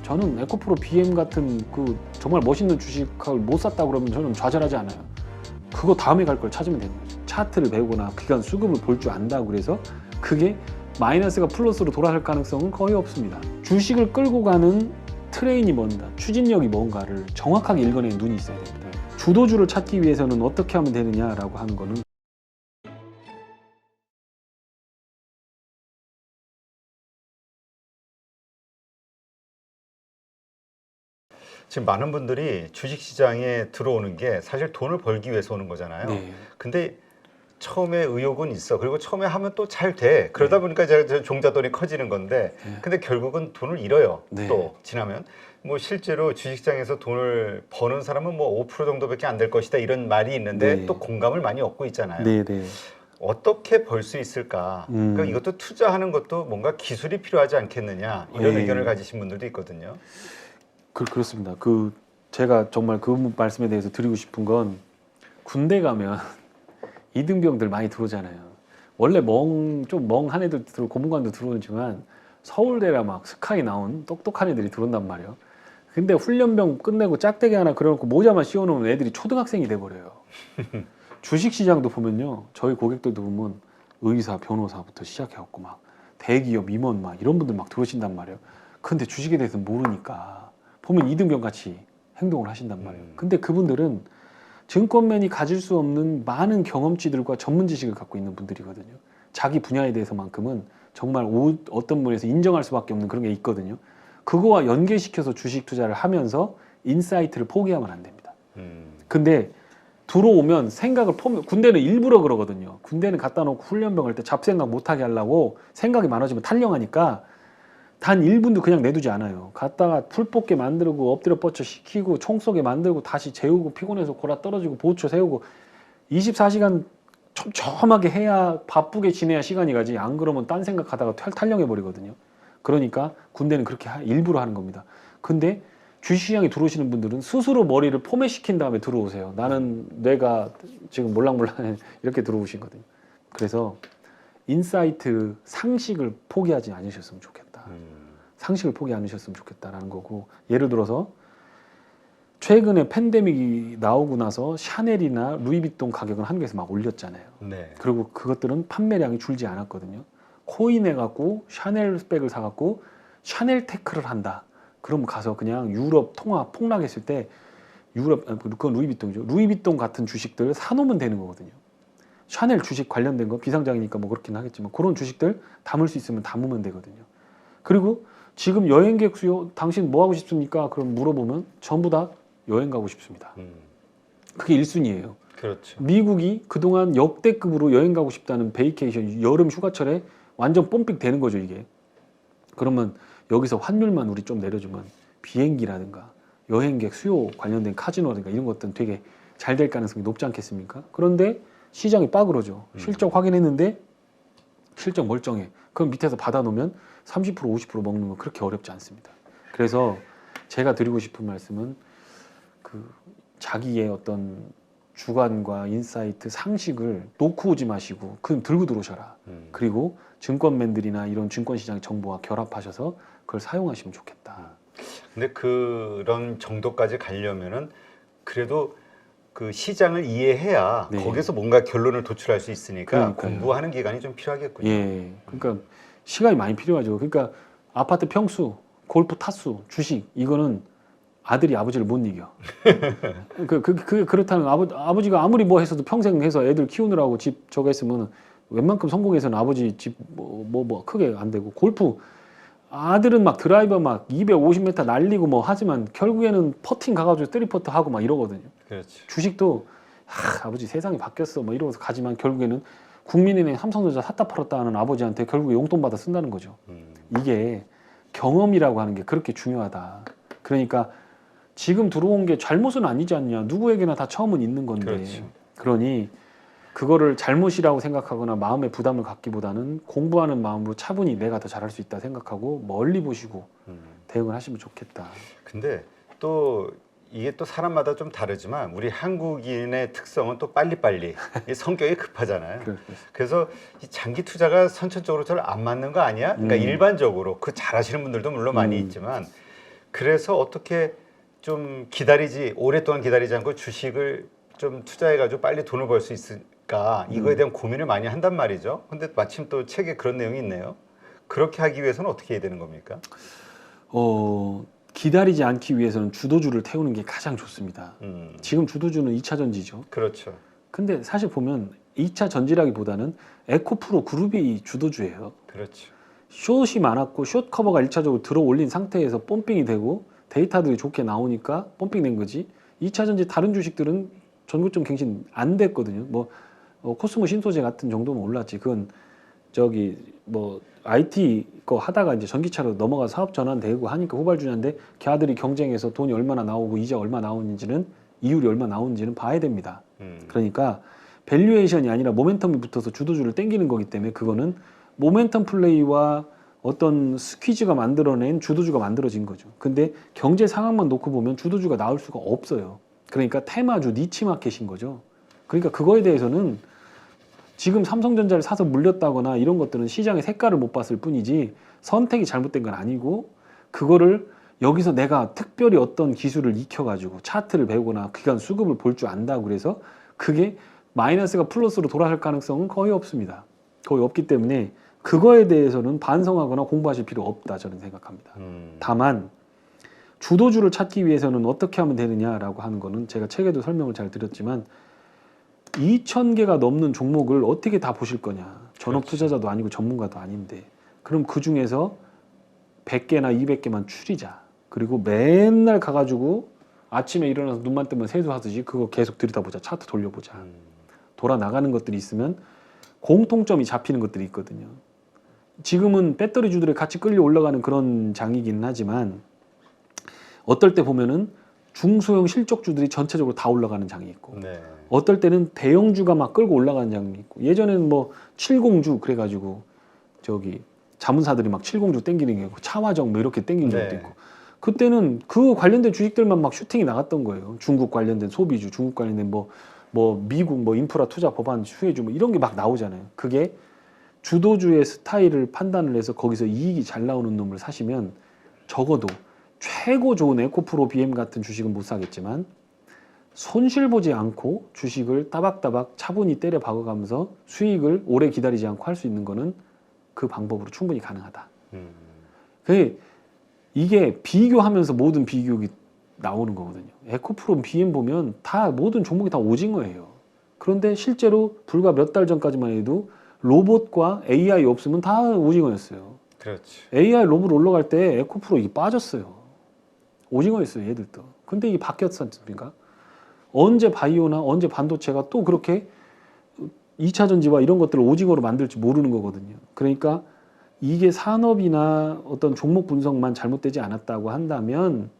저는 에코프로 BM 같은 그 정말 멋있는 주식을 못 샀다 그러면 저는 좌절하지 않아요. 그거 다음에 갈 걸 찾으면 되는 거죠. 차트를 배우거나 기간 수급을 볼 줄 안다고 그래서 그게 마이너스가 플러스로 돌아갈 가능성은 거의 없습니다. 주식을 끌고 가는 트레인이 뭔가, 추진력이 뭔가를 정확하게 읽어내는 눈이 있어야 됩니다. 주도주를 찾기 위해서는 어떻게 하면 되느냐라고 하는 거는 지금 많은 분들이 주식시장에 들어오는 게 사실 돈을 벌기 위해서 오는 거잖아요. 네. 근데 처음에 의욕은 있어. 그리고 처음에 하면 또 잘 돼. 그러다 보니까 제가 종자돈이 커지는 건데 네. 근데 결국은 돈을 잃어요. 네. 또 지나면. 뭐 실제로 주식시장에서 돈을 버는 사람은 뭐 5% 정도밖에 안 될 것이다 이런 말이 있는데 네. 또 공감을 많이 얻고 있잖아요. 네, 네. 어떻게 벌 수 있을까? 그러니까 이것도 투자하는 것도 뭔가 기술이 필요하지 않겠느냐 이런 네. 의견을 가지신 분들도 있거든요. 그렇습니다. 제가 정말 그 말씀에 대해서 드리고 싶은 건 군대 가면 이등병들 많이 들어오잖아요. 원래 좀 멍한 애들 고문관도 들어오지만 서울대라 막 스카이 나온 똑똑한 애들이 들어온단 말이에요. 근데 훈련병 끝내고 짝대기 하나 그려놓고 모자만 씌워놓으면 애들이 초등학생이 돼버려요. 주식시장도 보면요. 저희 고객들도 보면 의사, 변호사부터 시작해갖고 막 대기업 임원 막 이런 분들 막 들어오신단 말이에요. 근데 주식에 대해서 모르니까 보면 이등병 같이 행동을 하신단 말이에요. 근데 그분들은 증권맨이 가질 수 없는 많은 경험치들과 전문 지식을 갖고 있는 분들이거든요. 자기 분야에 대해서만큼은 정말 어떤 분에서 인정할 수밖에 없는 그런 게 있거든요. 그거와 연계시켜서 주식 투자를 하면서 인사이트를 포기하면 안 됩니다. 근데 들어오면 생각을 군대는 일부러 그러거든요. 군대는 갖다 놓고 훈련병 할 때 잡생각 못하게 하려고 생각이 많아지면 탈령하니까 단 1분도 그냥 내두지 않아요. 갔다가 풀뽑게 만들고 엎드려 뻗쳐 시키고 총 쏘게 만들고 다시 재우고 피곤해서 골아 떨어지고 보초 세우고 24시간 촘촘하게 해야 바쁘게 지내야 시간이 가지. 안 그러면 딴 생각하다가 탈령해 버리거든요. 그러니까 군대는 그렇게 일부러 하는 겁니다. 근데 주식시장에 들어오시는 분들은 스스로 머리를 포맷시킨 다음에 들어오세요. 나는 뇌가 지금 몰랑몰랑 이렇게 들어오시거든요. 그래서 인사이트, 상식을 포기하지 않으셨으면 좋겠다. 상식을 포기 않으셨으면 좋겠다라는 거고, 예를 들어서 최근에 팬데믹이 나오고 나서 샤넬이나 루이비통 가격은 한국에서 막 올렸잖아요. 네. 그리고 그것들은 판매량이 줄지 않았거든요. 코인해갖고 샤넬 백을 사갖고 샤넬 테크를 한다. 그럼 가서 그냥 유럽 통화 폭락했을 때 그건 루이비통이죠. 루이비통 같은 주식들 사놓으면 되는 거거든요. 샤넬 주식 관련된 거 비상장이니까 뭐 그렇긴 하겠지만 그런 주식들 담을 수 있으면 담으면 되거든요. 그리고 지금 여행객 수요 당신 뭐 하고 싶습니까? 그럼 물어보면 전부 다 여행 가고 싶습니다. 그게 1순위예요. 그렇죠. 미국이 그동안 역대급으로 여행 가고 싶다는 베이케이션 여름 휴가철에 완전 뽐삑 되는 거죠, 이게. 그러면 여기서 환율만 우리 좀 내려주면 비행기라든가 여행객 수요 관련된 카지노라든가 이런 것들은 되게 잘 될 가능성이 높지 않겠습니까? 그런데 시장이 빠그러져. 실적 확인했는데 실적 멀쩡해. 그럼 밑에서 받아놓으면 30% 50% 먹는 건 그렇게 어렵지 않습니다. 그래서 제가 드리고 싶은 말씀은 자기의 어떤 주관과 인사이트, 상식을 놓고 오지 마시고 그럼 들고 들어오셔라. 그리고 증권맨들이나 이런 증권시장 정보와 결합하셔서 그걸 사용하시면 좋겠다. 근데 그런 정도까지 가려면은 그래도 그 시장을 이해해야 네. 거기서 뭔가 결론을 도출할 수 있으니까 그러니까요. 공부하는 기간이 좀 필요하겠군요. 예, 그러니까 시간이 많이 필요하죠. 그러니까 아파트 평수, 골프 타수, 주식 이거는 아들이 아버지를 못 이겨. 그렇다는 아버지가 아무리 뭐 했어도 평생 해서 애들 키우느라고 집 저거 했으면 웬만큼 성공해서는 아버지 집 뭐 크게 안 되고 골프 아들은 막 드라이버 막 250m 날리고 뭐 하지만 결국에는 퍼팅 가가지고 3퍼트 하고 막 이러거든요. 그렇죠. 주식도 아버지 세상이 바뀌었어 뭐 이러면서 가지만 결국에는 국민은행 삼성전자 샀다 팔았다 하는 아버지한테 결국에 용돈 받아 쓴다는 거죠. 이게 경험이라고 하는 게 그렇게 중요하다. 그러니까 지금 들어온 게 잘못은 아니지 않냐. 누구에게나 다 처음은 있는 건데. 그렇죠. 그러니 그거를 잘못이라고 생각하거나 마음의 부담을 갖기보다는 공부하는 마음으로 차분히 내가 더 잘할 수 있다 생각하고 멀리 보시고 대응을 하시면 좋겠다. 근데 또 이게 또 사람마다 좀 다르지만 우리 한국인의 특성은 또 빨리빨리 이 성격이 급하잖아요. 그래서 이 장기 투자가 선천적으로 잘 안 맞는 거 아니야? 그러니까 일반적으로 그 잘하시는 분들도 물론 많이 있지만 그래서 어떻게 좀 오랫동안 기다리지 않고 주식을 좀 투자해가지고 빨리 돈을 벌 수 있을까 이거에 대한 고민을 많이 한단 말이죠. 근데 마침 또 책에 그런 내용이 있네요. 그렇게 하기 위해서는 어떻게 해야 되는 겁니까? 기다리지 않기 위해서는 주도주를 태우는 게 가장 좋습니다. 지금 주도주는 2차 전지죠. 그렇죠. 근데 사실 보면 2차 전지라기보다는 에코프로 그룹이 주도주예요. 그렇죠. 숏이 많았고 숏 커버가 1차적으로 들어 올린 상태에서 펌핑이 되고 데이터들이 좋게 나오니까 펌핑 된 거지. 2차 전지 다른 주식들은 전고점 갱신 안 됐거든요. 뭐 코스모 신소재 같은 정도면 올랐지. 그건 저기 뭐 IT 거 하다가 이제 전기차로 넘어가 사업 전환되고 하니까 후발주자인데 걔들이 경쟁해서 돈이 얼마나 나오고 이자 얼마 나오는지는 이율이 얼마 나오는지는 봐야 됩니다. 그러니까 밸류에이션이 아니라 모멘텀이 붙어서 주도주를 땡기는 거기 때문에 그거는 모멘텀 플레이와 어떤 스퀴즈가 만들어낸 주도주가 만들어진 거죠. 근데 경제 상황만 놓고 보면 주도주가 나올 수가 없어요. 그러니까 테마주 니치 마켓인 거죠. 그러니까 그거에 대해서는 지금 삼성전자를 사서 물렸다거나 이런 것들은 시장의 색깔을 못 봤을 뿐이지 선택이 잘못된 건 아니고 그거를 여기서 내가 특별히 어떤 기술을 익혀가지고 차트를 배우거나 기간 수급을 볼 줄 안다고 그래서 그게 마이너스가 플러스로 돌아갈 가능성은 거의 없습니다. 거의 없기 때문에 그거에 대해서는 반성하거나 공부하실 필요 없다 저는 생각합니다. 다만 주도주를 찾기 위해서는 어떻게 하면 되느냐라고 하는 거는 제가 책에도 설명을 잘 드렸지만 2,000개가 넘는 종목을 어떻게 다 보실 거냐. 전업 투자자도 아니고 전문가도 아닌데. 그럼 그 중에서 100개나 200개만 추리자. 그리고 맨날 가가지고 아침에 일어나서 눈만 뜨면 세수하듯이 그거 계속 들여다보자. 차트 돌려보자. 돌아 나가는 것들이 있으면 공통점이 잡히는 것들이 있거든요. 지금은 배터리주들의 같이 끌려 올라가는 그런 장이긴 하지만 어떨 때 보면은 중소형 실적주들이 전체적으로 다 올라가는 장이 있고 네. 어떨 때는 대형주가 막 끌고 올라가는 장이 있고 예전에는 뭐 70주 그래가지고 저기 자문사들이 막 70주 땡기는 게 있고 차화정 뭐 이렇게 땡기는 네. 적도 있고 그때는 그 관련된 주식들만 막 슈팅이 나갔던 거예요. 중국 관련된 소비주, 중국 관련된 뭐 미국 뭐 인프라 투자 법안 수혜주 뭐 이런 게 막 나오잖아요. 그게 주도주의 스타일을 판단을 해서 거기서 이익이 잘 나오는 놈을 사시면 적어도 최고 좋은 에코프로 BM 같은 주식은 못 사겠지만 손실 보지 않고 주식을 따박따박 차분히 때려 박아가면서 수익을 오래 기다리지 않고 할 수 있는 거는 그 방법으로 충분히 가능하다. 이게 비교하면서 모든 비교가 나오는 거거든요. 에코프로 BM 보면 다 모든 종목이 다 오징어예요. 그런데 실제로 불과 몇 달 전까지만 해도 로봇과 AI 없으면 다 오징어였어요. 그렇죠. AI 로봇 올라갈 때 에코프로 이게 빠졌어요. 오징어였어요, 얘들도. 근데 이게 바뀌었지 않습니까? 언제 바이오나 언제 반도체가 또 그렇게 2차 전지와 이런 것들을 오징어로 만들지 모르는 거거든요. 그러니까 이게 산업이나 어떤 종목 분석만 잘못되지 않았다고 한다면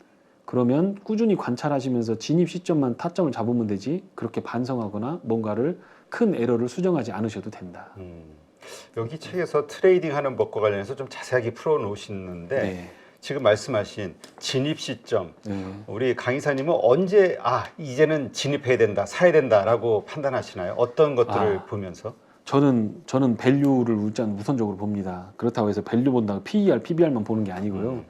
그러면 꾸준히 관찰하시면서 진입 시점만 타점을 잡으면 되지 그렇게 반성하거나 뭔가를 큰 에러를 수정하지 않으셔도 된다. 여기 책에서 트레이딩 하는 법과 관련해서 좀 자세하게 풀어놓으시는데 네. 지금 말씀하신 진입 시점 우리 강 이사님은 언제 이제는 진입해야 된다 사야 된다라고 판단하시나요? 어떤 것들을 보면서? 저는 밸류를 우선적으로 봅니다. 그렇다고 해서 밸류 본다고 PER, PBR만 보는 게 아니고요.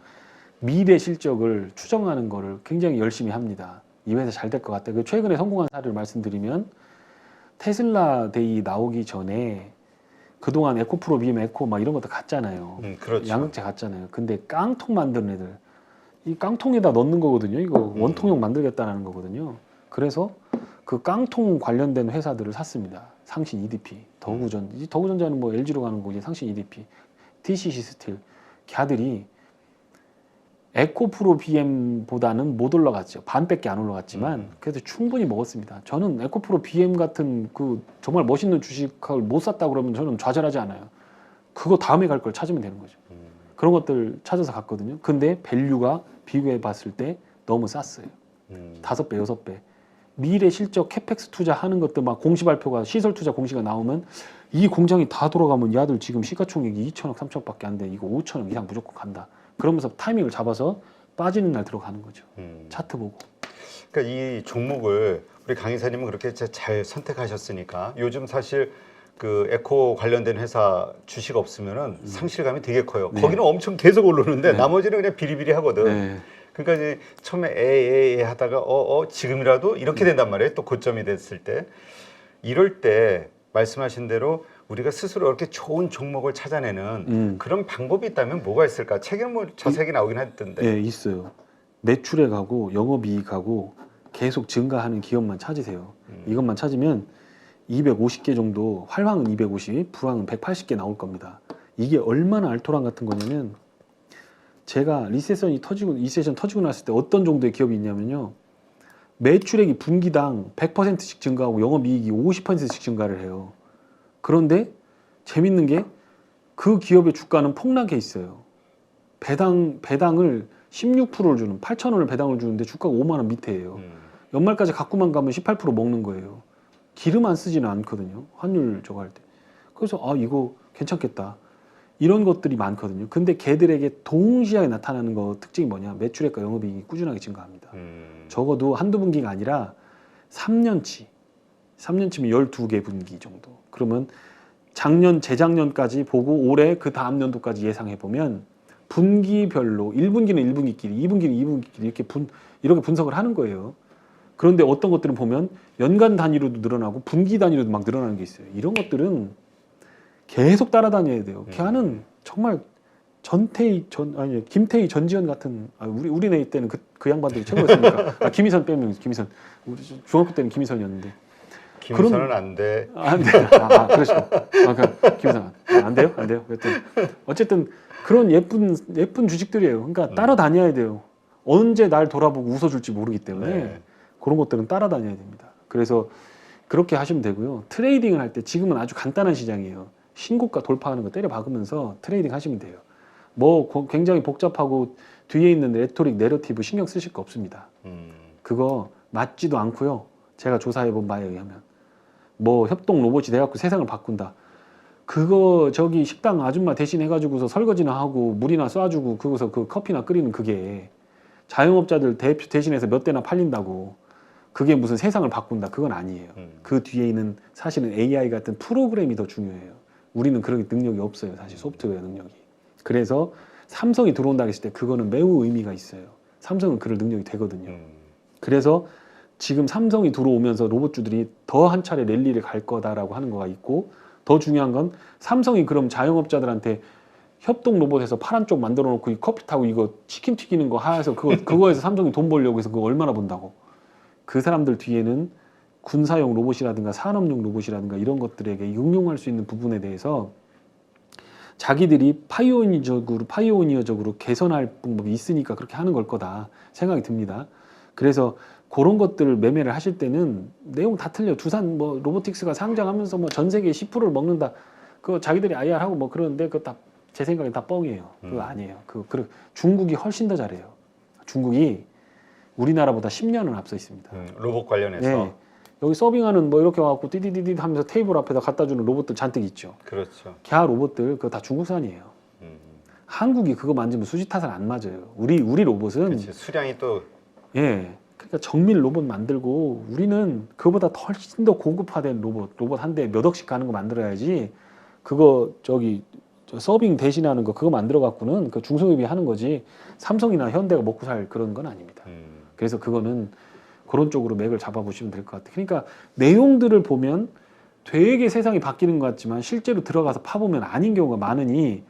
미래 실적을 추정하는 거를 굉장히 열심히 합니다. 이 회사 잘 될 것 같다. 최근에 성공한 사례를 말씀드리면 테슬라 데이 나오기 전에 그동안 에코프로, BM, 에코 막 이런 것도 갔잖아요. 그렇죠. 양극재 갔잖아요. 근데 깡통 만드는 애들 이 깡통에다 넣는 거거든요. 이거 원통형 만들겠다는 거거든요. 그래서 그 깡통 관련된 회사들을 샀습니다. 상신 EDP, 더구전자는 뭐 LG로 가는 거지. 상신 EDP, TCC 스틸, 걔들이 에코프로 BM보다는 못 올라갔죠. 반밖에 안 올라갔지만 그래도 충분히 먹었습니다. 저는 에코프로 BM 같은 그 정말 멋있는 주식을 못 샀다 그러면 저는 좌절하지 않아요. 그거 다음에 갈 걸 찾으면 되는 거죠. 그런 것들 찾아서 갔거든요. 근데 밸류가 비교해 봤을 때 너무 쌌어요. 5배, 6배. 미래 실적 캐펙스 투자하는 것들 막 공시 발표가 시설 투자 공시가 나오면 이 공장이 다 돌아가면 야들 지금 시가총액이 2천억, 3천억밖에 안 돼. 이거 5천억 이상 무조건 간다. 그러면서 타이밍을 잡아서 빠지는 날 들어가는 거죠. 차트 보고. 그러니까 이 종목을 우리 강 이사님은 그렇게 잘 선택하셨으니까 요즘 사실 그 에코 관련된 회사 주식 없으면은 상실감이 되게 커요. 네. 거기는 엄청 계속 오르는데 네. 나머지는 그냥 비리비리 하거든. 네. 그러니까 이제 처음에 에에에 하다가 지금이라도 이렇게 된단 말이에요. 또 고점이 됐을 때. 이럴 때 말씀하신 대로 우리가 스스로 이렇게 좋은 종목을 찾아내는 그런 방법이 있다면 뭐가 있을까? 책에는 뭐 자세하게 나오긴 했던데. 예, 있어요. 매출액하고 영업이익하고 계속 증가하는 기업만 찾으세요. 이것만 찾으면 250개 정도, 활황은 250, 불황은 180개 나올 겁니다. 이게 얼마나 알토란 같은 거냐면 제가 리세션 터지고 났을 때 어떤 정도의 기업이 있냐면요. 매출액이 분기당 100%씩 증가하고 영업이익이 50%씩 증가를 해요. 그런데 재밌는 게 그 기업의 주가는 폭락해 있어요. 배당을 16%를 주는 8,000원을 배당을 주는데 주가가 5만 원 밑에예요. 연말까지 갖고만 가면 18% 먹는 거예요. 기름 안 쓰지는 않거든요. 환율 저거 할 때. 그래서 이거 괜찮겠다. 이런 것들이 많거든요. 근데 걔들에게 동시에 나타나는 거 특징이 뭐냐? 매출액과 영업이익이 꾸준하게 증가합니다. 적어도 한두 분기가 아니라 3년치면 12개 분기 정도. 그러면 작년, 재작년까지 보고 올해 그 다음 년도까지 예상해 보면 분기별로 1분기는 1분기끼리, 2분기는 2분기끼리 이렇게 분석을 하는 거예요. 그런데 어떤 것들은 보면 연간 단위로도 늘어나고 분기 단위로도 막 늘어나는 게 있어요. 이런 것들은 계속 따라다녀야 돼요. 걔는 정말 김태희, 전지현 같은 우리 나이 때는 그 양반들이 최고였으니까. 김희선 빼면 김희선. 우리 중학교 때는 김희선이었는데. 김희선은 안 돼. 안 돼. 그러시고. 김희선 안 돼요? 안 돼요. 어쨌든 그런 예쁜 주식들이에요. 그러니까 따라다녀야 돼요. 언제 날 돌아보고 웃어줄지 모르기 때문에 네. 그런 것들은 따라다녀야 됩니다. 그래서 그렇게 하시면 되고요. 트레이딩을 할 때 지금은 아주 간단한 시장이에요. 신고가 돌파하는 거 때려 박으면서 트레이딩 하시면 돼요. 굉장히 복잡하고 뒤에 있는 레토릭, 내러티브 신경 쓰실 거 없습니다. 그거 맞지도 않고요. 제가 조사해본 바에 의하면 협동 로봇이 돼갖고 세상을 바꾼다. 그거 저기 식당 아줌마 대신 해가지고서 설거지나 하고 물이나 쏴주고 그거서 그 커피나 끓이는 그게 자영업자들 대신해서 몇 대나 팔린다고 그게 무슨 세상을 바꾼다. 그건 아니에요. 그 뒤에 있는 사실은 AI 같은 프로그램이 더 중요해요. 우리는 그런 능력이 없어요. 사실 소프트웨어 능력이. 그래서 삼성이 들어온다 했을 때 그거는 매우 의미가 있어요. 삼성은 그럴 능력이 되거든요. 그래서 지금 삼성이 들어오면서 로봇주들이 더 한 차례 랠리를 갈 거다라고 하는 거가 있고 더 중요한 건 삼성이 그럼 자영업자들한테 협동 로봇에서 파란 쪽 만들어 놓고 이 커피 타고 이거 치킨 튀기는 거 해서 그거에서 삼성이 돈 벌려고 해서 그거 얼마나 번다고. 그 사람들 뒤에는 군사용 로봇이라든가 산업용 로봇이라든가 이런 것들에게 응용할 수 있는 부분에 대해서 자기들이 파이오니어적으로 개선할 방법이 있으니까 그렇게 하는 걸 거다 생각이 듭니다. 그래서 그런 것들을 매매를 하실 때는 내용 다 틀려. 두산 로보틱스가 상장하면서 전 세계 10%를 먹는다. 그거 자기들이 IR하고 그러는데 그거 다 제 생각엔 다 뻥이에요. 그거 아니에요. 중국이 훨씬 더 잘해요. 중국이 우리나라보다 10년은 앞서 있습니다. 로봇 관련해서. 네. 여기 서빙하는 이렇게 와갖고 띠디디디 하면서 테이블 앞에다 갖다 주는 로봇들 잔뜩 있죠. 그렇죠. 걔 로봇들 그거 다 중국산이에요. 한국이 그거 만지면 수지 타산 안 맞아요. 우리 로봇은 그치. 수량이 또 그러니까 정밀 로봇 만들고 우리는 그거보다 훨씬 더 고급화된 로봇 한 대 몇 억씩 가는 거 만들어야지. 그거 서빙 대신하는 거 그거 만들어 갖고는 그 중소기업이 하는 거지 삼성이나 현대가 먹고 살 그런 건 아닙니다. 그래서 그거는 그런 쪽으로 맥을 잡아보시면 될 것 같아요. 그러니까 내용들을 보면 되게 세상이 바뀌는 것 같지만 실제로 들어가서 파보면 아닌 경우가 많으니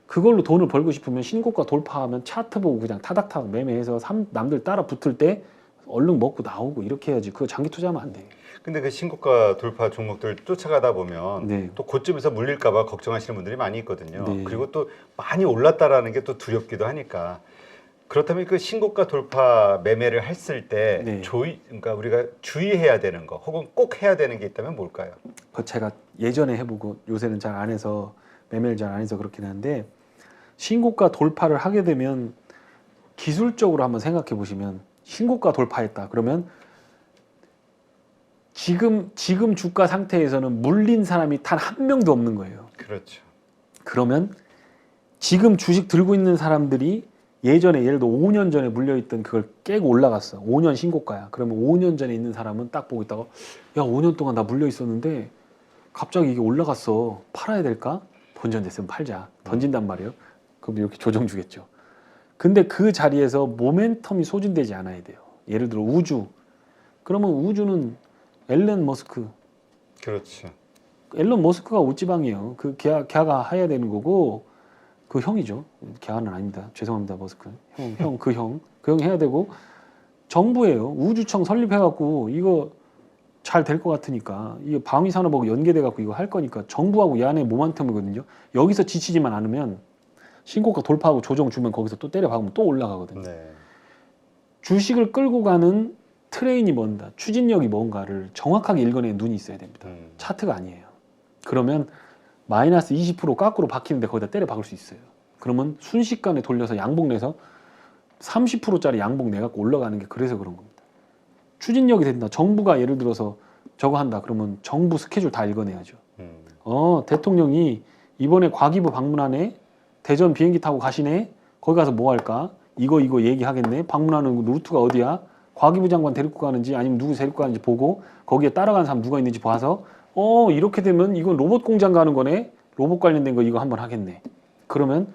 그걸로 돈을 벌고 싶으면 신고가 돌파하면 차트 보고 그냥 타닥타닥 매매해서 남들 따라 붙을 때 얼른 먹고 나오고 이렇게 해야지. 그거 장기 투자하면 안 돼요. 근데 그 신고가 돌파 종목들 쫓아가다 보면 또 고점에서 물릴까봐 걱정하시는 분들이 많이 있거든요. 그리고 또 많이 올랐다라는 게 또 두렵기도 하니까. 그렇다면 그 신고가 돌파 매매를 했을 때 그러니까 우리가 주의해야 되는 거 혹은 꼭 해야 되는 게 있다면 뭘까요? 제가 예전에 해보고 요새는 잘 안 해서 매매를 잘 안 해서 그렇긴 한데 신고가 돌파를 하게 되면 기술적으로 한번 생각해 보시면 신고가 돌파했다. 그러면 지금 주가 상태에서는 물린 사람이 단 한 명도 없는 거예요. 그렇죠. 그러면 지금 주식 들고 있는 사람들이 예전에 예를 들어 5년 전에 물려있던 그걸 깨고 올라갔어. 5년 신고가야. 그러면 5년 전에 있는 사람은 딱 보고 있다가 야 5년 동안 나 물려 있었는데 갑자기 이게 올라갔어. 팔아야 될까? 본전됐으면 팔자. 던진단 말이에요. 그럼 이렇게 조정 주겠죠. 근데 그 자리에서 모멘텀이 소진되지 않아야 돼요. 예를 들어 우주. 그러면 우주는 앨런 머스크. 그렇죠. 앨런 머스크가 옷지방이에요. 그 걔가 해야 되는 거고 그 형이죠. 걔는 아닙니다. 죄송합니다, 머스크. 그 형 해야 되고 정부예요. 우주청 설립해갖고 이거 잘 될 것 같으니까 이게 방위산업하고 연계돼갖고 이거 할 거니까 정부하고 이 안에 모멘텀이거든요. 여기서 지치지만 않으면 신고가 돌파하고 조정 주면 거기서 또 때려 박으면 또 올라가거든요. 네. 주식을 끌고 가는 트레인이 뭔가, 추진력이 뭔가를 정확하게 읽어내는 눈이 있어야 됩니다. 차트가 아니에요. 그러면 마이너스 20% 깎으로 박히는데 거기다 때려 박을 수 있어요. 그러면 순식간에 돌려서 양봉 내서 30%짜리 양봉 내갖고 올라가는 게 그래서 그런 겁니다. 추진력이 된다. 정부가 예를 들어서 저거 한다. 그러면 정부 스케줄 다 읽어내야죠. 대통령이 이번에 과기부 방문하네. 대전 비행기 타고 가시네. 거기 가서 뭐 할까? 이거 얘기하겠네. 방문하는 루트가 어디야? 과기부 장관 데리고 가는지 아니면 누구 데리고 가는지 보고 거기에 따라가는 사람 누가 있는지 봐서 이렇게 되면 이건 로봇 공장 가는 거네. 로봇 관련된 거 이거 한번 하겠네. 그러면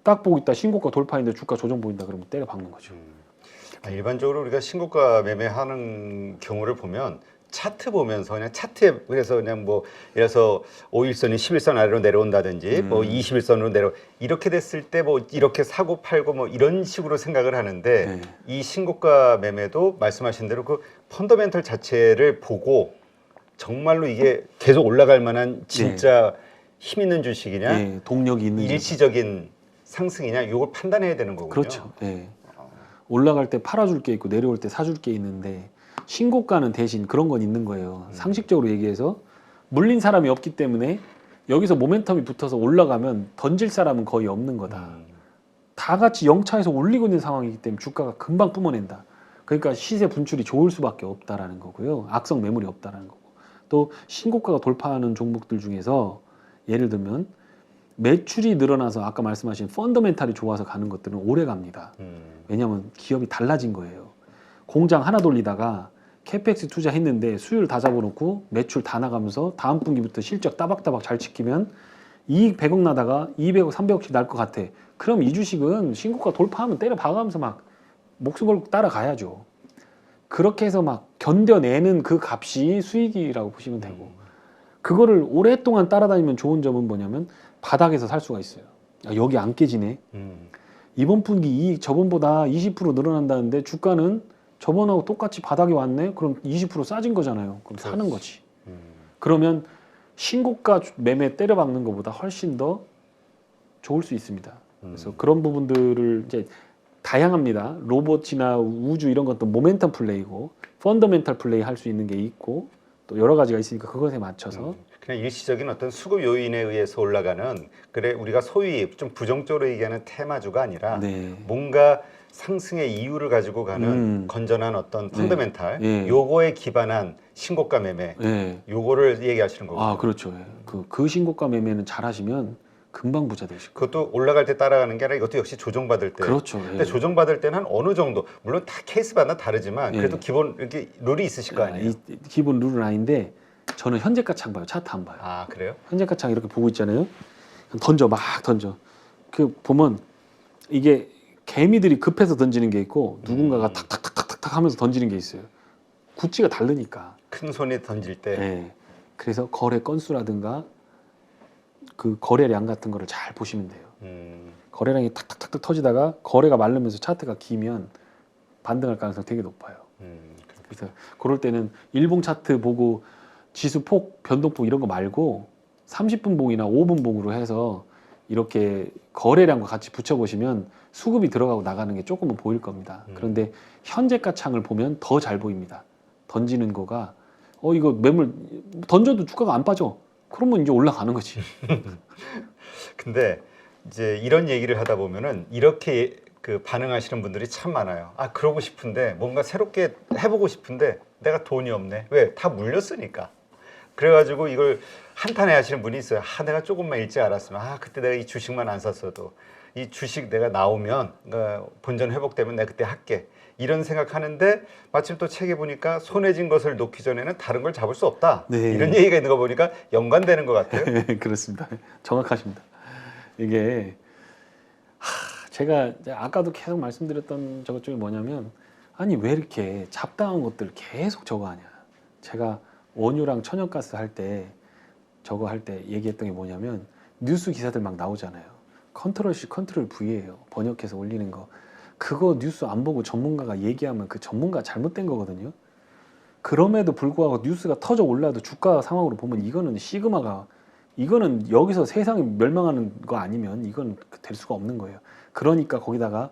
딱 보고 있다. 신고가 돌파인데 주가 조정 보인다. 그러면 때려 박는 거죠. 일반적으로 우리가 신고가 매매하는 경우를 보면 차트 보면서 그냥 차트에 그래서 그냥 뭐 예를 들어서 5일선이 11선 아래로 내려온다든지 뭐 21선으로 내려 이렇게 됐을 때 뭐 이렇게 사고 팔고 뭐 이런 식으로 생각을 하는데 이 신고가 매매도 말씀하신 대로 그 펀더멘털 자체를 보고 정말로 이게 계속 올라갈 만한 진짜 힘 있는 주식이냐 동력이 있는 일시적인 상승이냐 이걸 판단해야 되는 거군요. 그렇죠. 올라갈 때 팔아줄 게 있고 내려올 때 사줄 게 있는데 신고가는 대신 그런 건 있는 거예요. 상식적으로 얘기해서 물린 사람이 없기 때문에 여기서 모멘텀이 붙어서 올라가면 던질 사람은 거의 없는 거다. 다 같이 영차에서 올리고 있는 상황이기 때문에 주가가 금방 뿜어낸다. 그러니까 시세 분출이 좋을 수밖에 없다라는 거고요. 악성 매물이 없다라는 거고. 또 신고가가 돌파하는 종목들 중에서 예를 들면 매출이 늘어나서 아까 말씀하신 펀더멘탈이 좋아서 가는 것들은 오래 갑니다. 왜냐하면 기업이 달라진 거예요. 공장 하나 돌리다가 캐펙스 투자했는데 수율 다 잡아놓고 매출 다 나가면서 다음 분기부터 실적 따박따박 잘 지키면 이익 100억 나다가 200억, 300억씩 날 것 같아. 그럼 이 주식은 신고가 돌파하면 때려 박아가면서 막 목숨 걸고 따라가야죠. 그렇게 해서 막 견뎌내는 그 값이 수익이라고 보시면 되고 그거를 오랫동안 따라다니면 좋은 점은 뭐냐면 바닥에서 살 수가 있어요. 여기 안 깨지네. 이번 분기 이익 저번보다 20% 늘어난다는데 주가는 저번하고 똑같이 바닥에 왔네. 그럼 20% 싸진 거잖아요. 그럼 사는 거지. 그러면 신고가 매매 때려박는 것보다 훨씬 더 좋을 수 있습니다. 그래서 그런 부분들을 이제 다양합니다. 로봇이나 우주 이런 것도 모멘텀 플레이고 펀더멘탈 플레이 할 수 있는 게 있고 또 여러 가지가 있으니까 그것에 맞춰서 그냥 일시적인 어떤 수급 요인에 의해서 올라가는 그래 우리가 소위 좀 부정적으로 얘기하는 테마주가 아니라 뭔가 상승의 이유를 가지고 가는 건전한 어떤 펀더멘탈 요거에 기반한 신고가 매매 요거를 얘기하시는 거고요. 아 그렇죠. 그 신고가 매매는 잘 하시면 금방 부자 되실 거예요. 그것도 올라갈 때 따라가는 게 아니라 이것도 역시 조정받을 때. 그렇죠. 근데 조정받을 때는 한 어느 정도 물론 다 케이스마다 다르지만 그래도 기본 이렇게 룰이 있으실 거 아니에요. 이 기본 룰은 아닌데 저는 현재가 창 봐요. 차트 안 봐요. 아 그래요? 현재가 창 이렇게 보고 있잖아요. 던져 막 던져. 그 보면 이게 개미들이 급해서 던지는 게 있고 누군가가 탁탁탁탁탁 하면서 던지는 게 있어요. 구찌가 다르니까. 큰 손이 던질 때. 그래서 거래 건수라든가 그 거래량 같은 거를 잘 보시면 돼요. 거래량이 탁탁탁탁 터지다가 거래가 마르면서 차트가 기면 반등할 가능성이 되게 높아요. 그래서 그럴 때는 일봉 차트 보고 지수 폭, 변동폭 이런 거 말고 30분 봉이나 5분 봉으로 해서 이렇게 거래량과 같이 붙여보시면 수급이 들어가고 나가는 게 조금은 보일 겁니다. 그런데 현재가 창을 보면 더 잘 보입니다. 던지는 거가 이거 매물 던져도 주가가 안 빠져. 그러면 이제 올라가는 거지. 근데 이제 이런 얘기를 하다 보면은 이렇게 그 반응하시는 분들이 참 많아요. 아 그러고 싶은데 뭔가 새롭게 해보고 싶은데 내가 돈이 없네. 왜? 다 물렸으니까. 그래가지고 이걸 한탄해 하시는 분이 있어요. 내가 조금만 일찍 알았으면 그때 내가 이 주식만 안 샀어도 이 주식 내가 나오면 그러니까 본전 회복되면 내가 그때 할게. 이런 생각하는데 마침 또 책에 보니까 손에 쥔 것을 놓기 전에는 다른 걸 잡을 수 없다. 이런 얘기가 있는 거 보니까 연관되는 것 같아요. 그렇습니다. 정확하십니다. 이게 제가 이제 아까도 계속 말씀드렸던 저것 중에 뭐냐면 아니 왜 이렇게 잡다한 것들 계속 저거 하냐. 제가 원유랑 천연가스 할 때 저거 할 때 얘기했던 게 뭐냐면 뉴스 기사들 막 나오잖아요. 컨트롤 C 컨트롤 V예요. 번역해서 올리는 거. 그거 뉴스 안 보고 전문가가 얘기하면 그 전문가 잘못된 거거든요. 그럼에도 불구하고 뉴스가 터져 올라도 주가 상황으로 보면 이거는 시그마가 이거는 여기서 세상이 멸망하는 거 아니면 이건 될 수가 없는 거예요. 그러니까 거기다가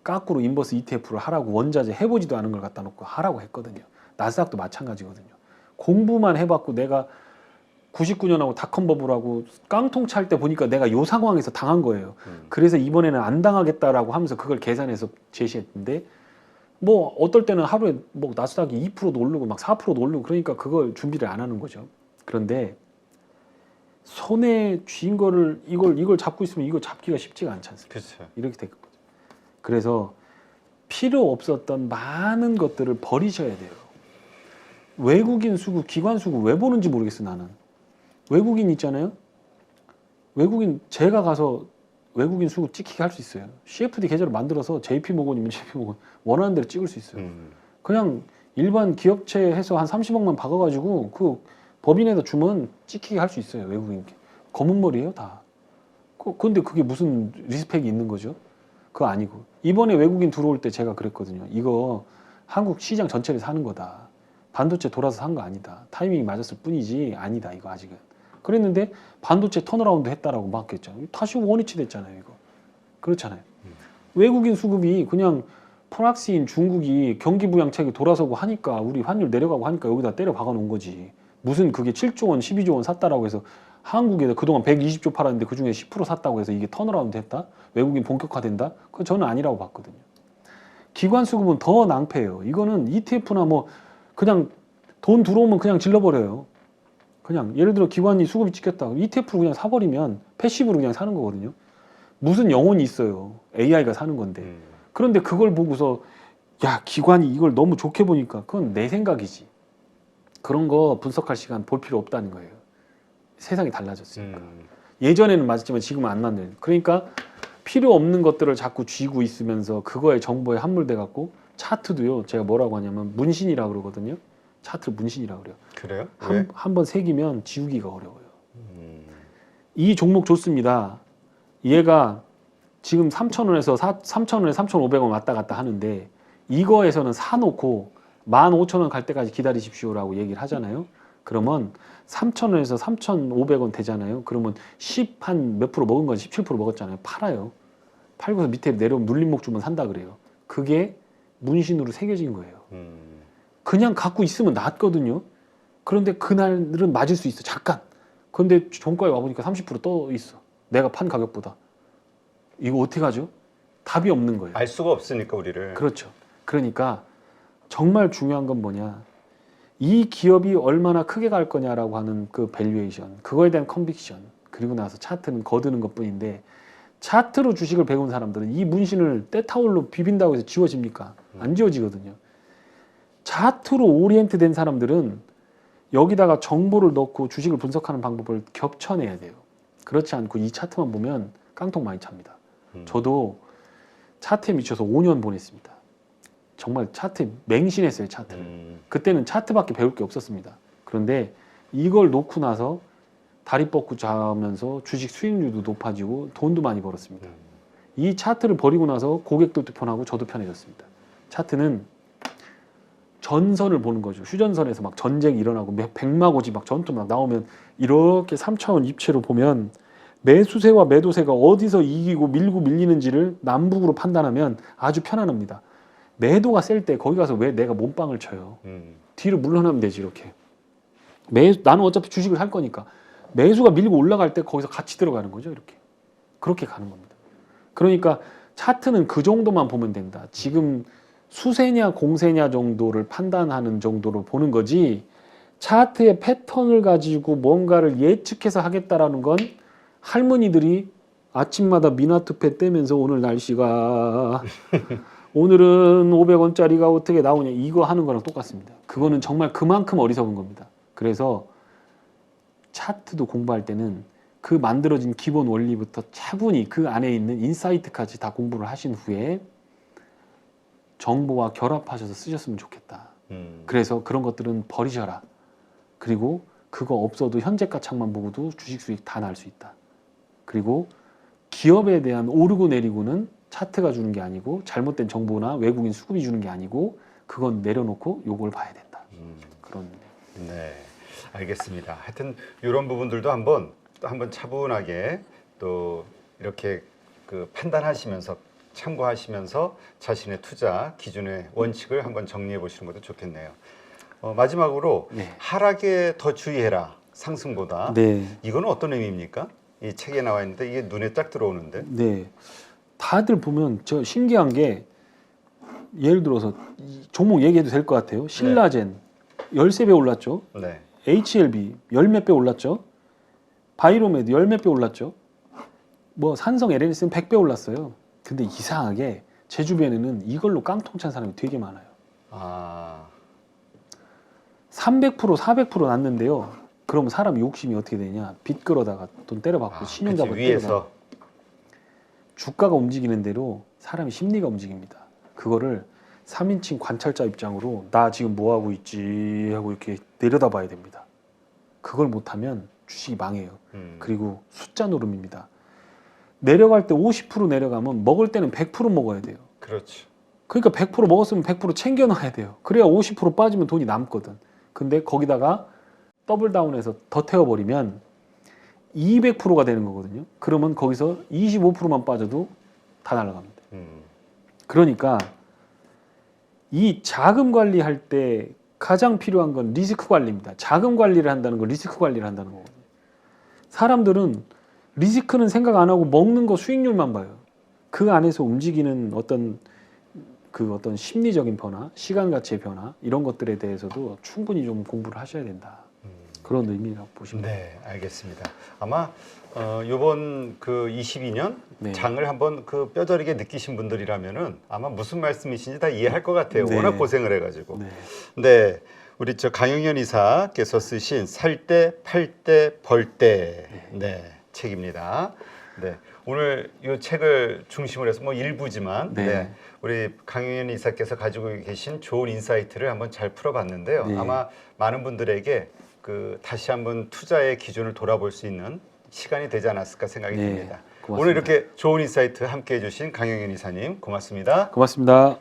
까꾸로 인버스 ETF를 하라고 원자재 해보지도 않은 걸 갖다 놓고 하라고 했거든요. 나스닥도 마찬가지거든요. 공부만 해봤고 내가 99년하고 닷컴 버블하고 깡통 찰 때 보니까 내가 요 상황에서 당한 거예요. 그래서 이번에는 안 당하겠다라고 하면서 그걸 계산해서 제시했는데 뭐 어떨 때는 하루에 뭐 나스닥이 2%도 오르고 막 4%도 오르고 그러니까 그걸 준비를 안 하는 거죠. 그런데 손에 쥐인 거를 이걸 잡고 있으면 이거 잡기가 쉽지가 않지 않습니까? 그렇죠. 이렇게 된 거죠. 그래서 필요 없었던 많은 것들을 버리셔야 돼요. 외국인 수급, 기관 수급 왜 보는지 모르겠어 나는. 외국인 있잖아요. 외국인 제가 가서 외국인 수급 찍히게 할 수 있어요. CFD 계좌를 만들어서 JP모건이면 JP모건 원하는 대로 찍을 수 있어요. 그냥 일반 기업체 해서 한 30억만 박아가지고 그 법인에다 주면 찍히게 할 수 있어요. 외국인 검은 머리예요 다. 근데 그게 무슨 리스펙이 있는 거죠? 그거 아니고 이번에 외국인 들어올 때 제가 그랬거든요. 이거 한국 시장 전체를 사는 거다. 반도체 돌아서 산 거 아니다. 타이밍이 맞았을 뿐이지 아니다 이거 아직은. 그랬는데 반도체 턴어라운드 했다라고 막 했잖아요. 다시 원위치 됐잖아요 이거. 그렇잖아요. 외국인 수급이 그냥 프락시인 중국이 경기 부양책이 돌아서고 하니까 우리 환율 내려가고 하니까 여기다 때려 박아 놓은 거지. 무슨 그게 7조 원, 12조 원 샀다라고 해서 한국에다 그동안 120조 팔았는데 그중에 10% 샀다고 해서 이게 턴어라운드 했다? 외국인 본격화된다? 그건 저는 아니라고 봤거든요. 기관 수급은 더 낭패예요. 이거는 ETF나 뭐 그냥 돈 들어오면 그냥 질러버려요. 그냥 예를 들어 기관이 수급이 찍혔다. ETF로 그냥 사버리면 패시브로 그냥 사는 거거든요. 무슨 영혼이 있어요. AI가 사는 건데. 그런데 그걸 보고서 야 기관이 이걸 너무 좋게 보니까 그건 내 생각이지. 그런 거 분석할 시간 볼 필요 없다는 거예요. 세상이 달라졌으니까. 예전에는 맞았지만 지금은 안 맞는. 그러니까 필요 없는 것들을 자꾸 쥐고 있으면서 그거에 정보에 함몰돼 갖고 차트도요. 제가 뭐라고 하냐면 문신이라고 그러거든요. 차트를 문신이라고 그래요. 그래요? 한 번 새기면 지우기가 어려워요. 이 종목 좋습니다. 얘가 지금 3,000원에서 3,000원에 3,500원 왔다 갔다 하는데 이거에서는 사놓고 15,000원 갈 때까지 기다리십시오라고 얘기를 하잖아요. 그러면 3,000원에서 3,500원 되잖아요. 그러면 10 한 몇 프로 먹은 건 17% 먹었잖아요. 팔아요. 팔고서 밑에 내려오면 눌림목 주면 산다 그래요. 그게 문신으로 새겨진 거예요. 그냥 갖고 있으면 낫거든요. 그런데 그날은 맞을 수 있어. 잠깐. 그런데 종가에 와보니까 30% 떠 있어. 내가 판 가격보다. 이거 어떻게 하죠? 답이 없는 거예요. 알 수가 없으니까 우리를. 그렇죠. 그러니까 정말 중요한 건 뭐냐. 이 기업이 얼마나 크게 갈 거냐라고 하는 그 밸류에이션. 그거에 대한 컨빅션. 그리고 나서 차트는 거두는 것뿐인데 차트로 주식을 배운 사람들은 이 문신을 때타올로 비빈다고 해서 지워집니까? 안 지워지거든요. 차트로 오리엔트 된 사람들은 여기다가 정보를 넣고 주식을 분석하는 방법을 겹쳐내야 돼요. 그렇지 않고 이 차트만 보면 깡통 많이 찹니다. 저도 차트에 미쳐서 5년 보냈습니다. 정말 차트에 맹신했어요. 차트를. 그때는 차트밖에 배울 게 없었습니다. 그런데 이걸 놓고 나서 다리 뻗고 자면서 주식 수익률도 높아지고 돈도 많이 벌었습니다. 이 차트를 버리고 나서 고객들도 편하고 저도 편해졌습니다. 차트는 전선을 보는 거죠. 휴전선에서 막 전쟁이 일어나고 백마고지 막 전투 막 나오면 이렇게 3차원 입체로 보면 매수세와 매도세가 어디서 이기고 밀고 밀리는지를 남북으로 판단하면 아주 편안합니다. 매도가 셀 때 거기 가서 왜 내가 몸빵을 쳐요. 뒤로 물러나면 되지 이렇게. 나는 어차피 주식을 할 거니까. 매수가 밀고 올라갈 때 거기서 같이 들어가는 거죠. 이렇게. 그렇게 가는 겁니다. 그러니까 차트는 그 정도만 보면 된다. 지금 수세냐 공세냐 정도를 판단하는 정도로 보는 거지 차트의 패턴을 가지고 뭔가를 예측해서 하겠다라는 건 할머니들이 아침마다 미나투페 떼면서 오늘 날씨가 오늘은 500원짜리가 어떻게 나오냐 이거 하는 거랑 똑같습니다. 그거는 정말 그만큼 어리석은 겁니다. 그래서 차트도 공부할 때는 그 만들어진 기본 원리부터 차분히 그 안에 있는 인사이트까지 다 공부를 하신 후에 정보와 결합하셔서 쓰셨으면 좋겠다. 그래서 그런 것들은 버리셔라. 그리고 그거 없어도 현재가 창만 보고도 주식 수익 다 날 수 있다. 그리고 기업에 대한 오르고 내리고는 차트가 주는 게 아니고 잘못된 정보나 외국인 수급이 주는 게 아니고 그건 내려놓고 요걸 봐야 된다. 그런. 네, 알겠습니다. 하여튼 이런 부분들도 한번 차분하게 또 이렇게 그 판단하시면서 참고하시면서 자신의 투자 기준의 원칙을 한번 정리해 보시는 것도 좋겠네요. 마지막으로 네. 하락에 더 주의해라 상승보다. 네. 이거는 어떤 의미입니까? 이 책에 나와 있는데 이게 눈에 딱 들어오는데. 네. 다들 보면 저 신기한 게 예를 들어서 이 종목 얘기해도 될 것 같아요. 신라젠 13배 올랐죠. 네. HLB 열 몇 배 올랐죠. 바이로메드 열 몇 배 올랐죠. 뭐 산성 LNS는 100배 올랐어요. 근데 이상하게 제 주변에는 이걸로 깡통 찬 사람이 되게 많아요. 아, 300% 400% 났는데요. 그럼 사람 욕심이 어떻게 되냐? 빚 끌어다가 돈 때려받고 신용 잡아 위에서. 주가가 움직이는 대로 사람이 심리가 움직입니다. 그거를 3인칭 관찰자 입장으로 나 지금 뭐 하고 있지 하고 이렇게 내려다봐야 됩니다. 그걸 못하면 주식이 망해요. 그리고 숫자 노름입니다. 내려갈 때 50% 내려가면 먹을 때는 100% 먹어야 돼요. 그렇죠. 그러니까 100% 먹었으면 100% 챙겨놔야 돼요. 그래야 50% 빠지면 돈이 남거든. 근데 거기다가 더블 다운해서 더 태워버리면 200%가 되는 거거든요. 그러면 거기서 25%만 빠져도 다 날아갑니다. 그러니까 이 자금 관리할 때 가장 필요한 건 리스크 관리입니다. 자금 관리를 한다는 건 리스크 관리를 한다는 거거든요. 사람들은 리스크는 생각 안 하고 먹는 거 수익률만 봐요. 그 안에서 움직이는 어떤 심리적인 변화, 시간 가치의 변화 이런 것들에 대해서도 충분히 좀 공부를 하셔야 된다. 그런 의미라고 보시면 돼요. 네, 알겠습니다. 아마 이번 그 22년 네. 장을 한번 그 뼈저리게 느끼신 분들이라면은 아마 무슨 말씀이신지 다 이해할 것 같아요. 네. 워낙 고생을 해가지고. 네. 네, 우리 저 강영현 이사께서 쓰신 살 때, 팔 때, 벌 때, 네, 책입니다. 네, 오늘 이 책을 중심으로 해서 뭐 일부지만, 네. 네, 우리 강영현 이사께서 가지고 계신 좋은 인사이트를 한번 잘 풀어봤는데요. 네. 아마 많은 분들에게 그 다시 한번 투자의 기준을 돌아볼 수 있는 시간이 되지 않았을까 생각이 네, 듭니다. 고맙습니다. 오늘 이렇게 좋은 인사이트 함께해 주신 강영현 이사님 고맙습니다. 고맙습니다.